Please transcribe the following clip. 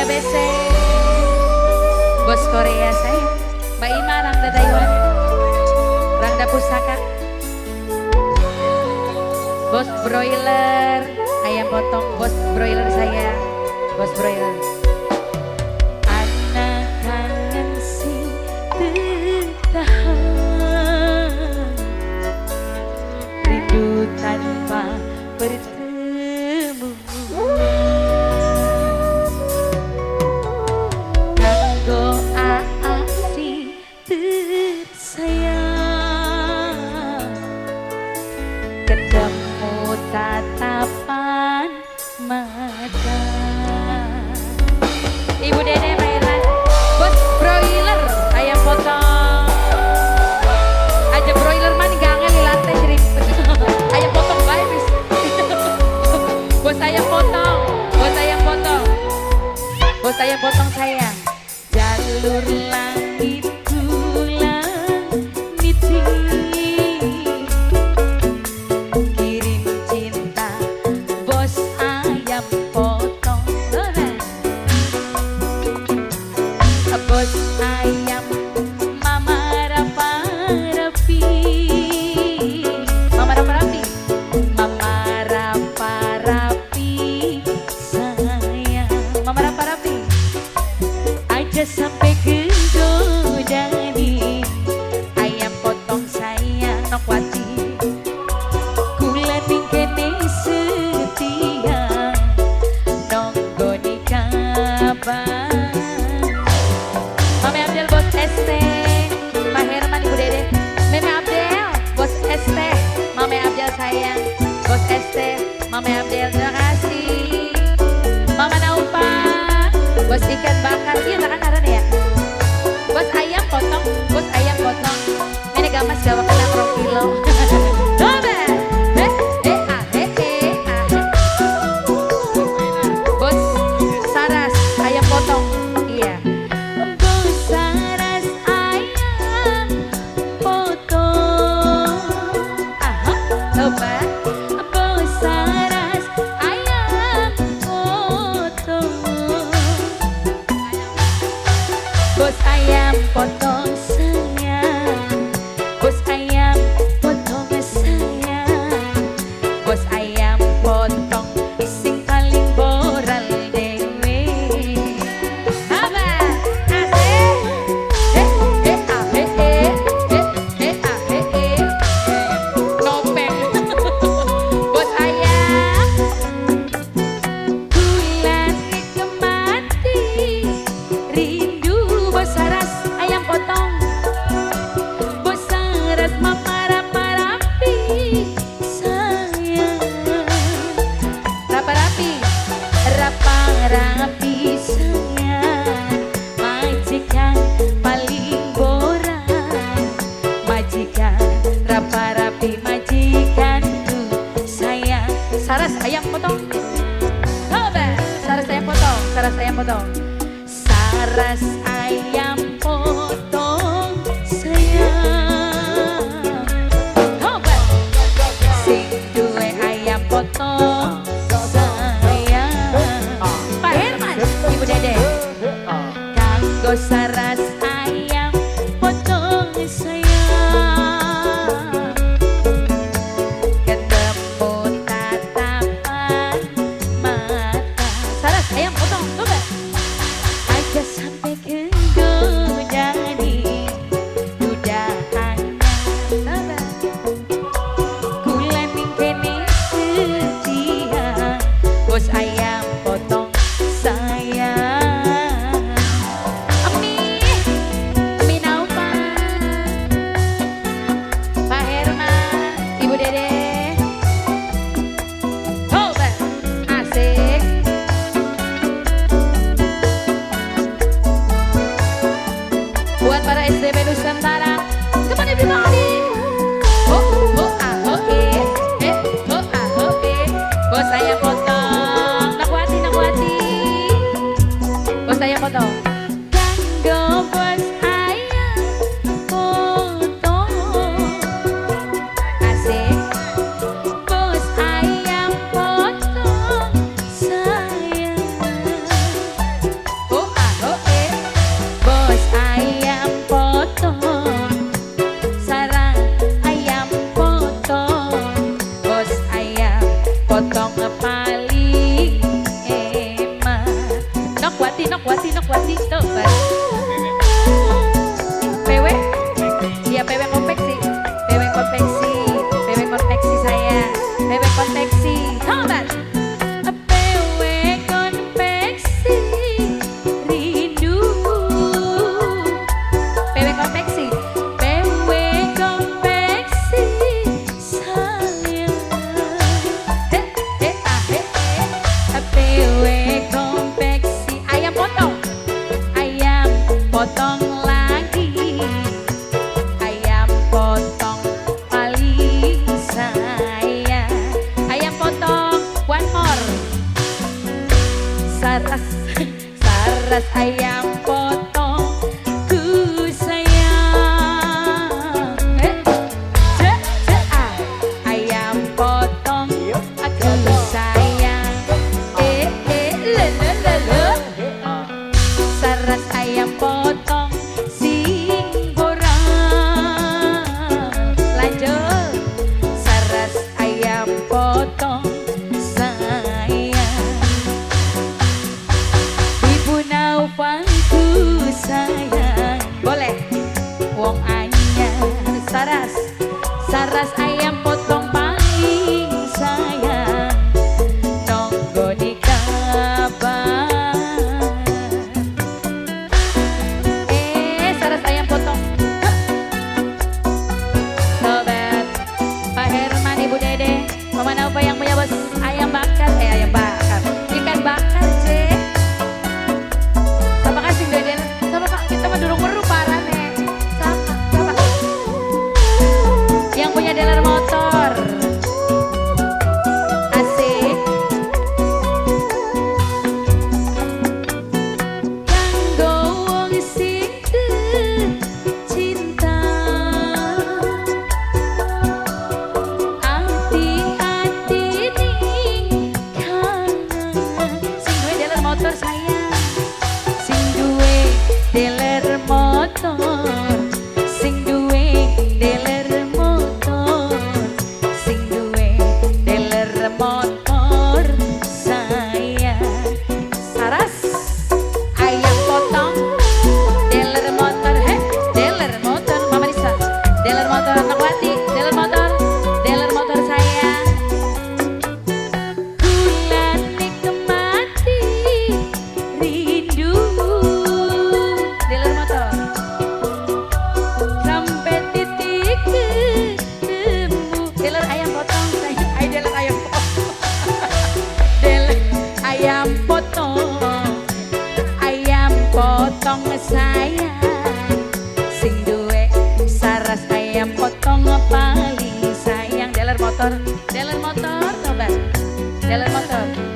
BC, bos Korea saya, Mbak Ima Rangda Taiwan, Rangda Pusaka, bos broiler, ayam potong, bos broiler saya, bos broiler. Anak kangen si tertahan, rindu tanpa bertemu. Kanggo aasi tersayang, ketemu tatapan mata. Ibu Dede Mailan, bos broiler, ayam potong. Aja broiler mah gangel di lantai jadi ayam potong bae bis. Bos ayam potong, bos ayam potong. Bos ayam potong sayang. Jalur langit bulan niti, kirim cinta bos ayam potong. Bos ayam mama rapi, mama rapi, mama rapi sayang, mama rapi aja sampai ke Godani, ayam potong sayang nokwati, kula tingkene setia nonggoni kabar. Mame Abdel bos ST, Pak Herman Ibu Dede, Meme Abdel bos ST, Mame Abdel sayang, bos ST, Mame Abdel terima kasih. Mama Naupa, bos ikan bakar, iya tak kan ya? Bos ayam potong, bos ayam potong. Ini gamas gawak kena 2 kilo. Coba, bos Saras ayam potong, iya. Bos Saras ayam potong, coba. Bos Saras ayam potong, bos ayam potong sayang, bos ayam potong sayang, bos ayam potong sing paling boral dewe. Abah, asik. Nopeng. Bos ayam bulan kemati, rindu bos Saras ayam potong, bos Saras mama rapi sayang, rapi sayang, majikan paling boran, majikan rapi majikan tuh sayang. Saras ayam potong, coba. Saras ayam potong, Saras ayam potong, Saras ayam potong sayang, coba. Sing duwe ayam potong sayang, Pak Herman Ibu Dede, kanggo Saras ayam potong sayang, ketemu tatapan mata. Saras ayam potong, coba. Aja sampai ke Godani, duda hanya kula tingkene setia, bos ayam potong sayang. Ami Naupa, Pak Herman Ibu Dede, coba. Asik. Buat para SDB Nusantara, come on everybody. Bos ayam potong, nakwati. Bos ayam potong. Kanggo bos ayam potong, asik. Bos ayam potong sayang, Nokwati tuh PW iya PW konveksi saya PW konveksi tobat PW konveksi rindu PW konveksi sayang PW konveksi ayam potong lagi ayam potong paling sayang ayam potong one more saras ayam potong ku sayang ayam potong aku sayang saras ayam potong sing borang lanjut saras ayam potong sayang ibu naufangku sayang boleh wong anyar saras ayam potong paling sayang nonggo di kabar Mana apa yang punya bos ayam bakar ikan bakar cek sama kasih deden sama pak kita mah durung meru parah nih sama yang punya dealer motor asik kanggo wong sing cinta motor sayang sing duwe dealer motor sing duwe dealer motor sing duwe dealer motor sayang saras ayam potong dealer motor dealer motor Mama Risa dealer motor Nokwati dealer motor sayang ayam potong sayang sing duwe saras ayam potong paling sayang dealer motor tobat dealer motor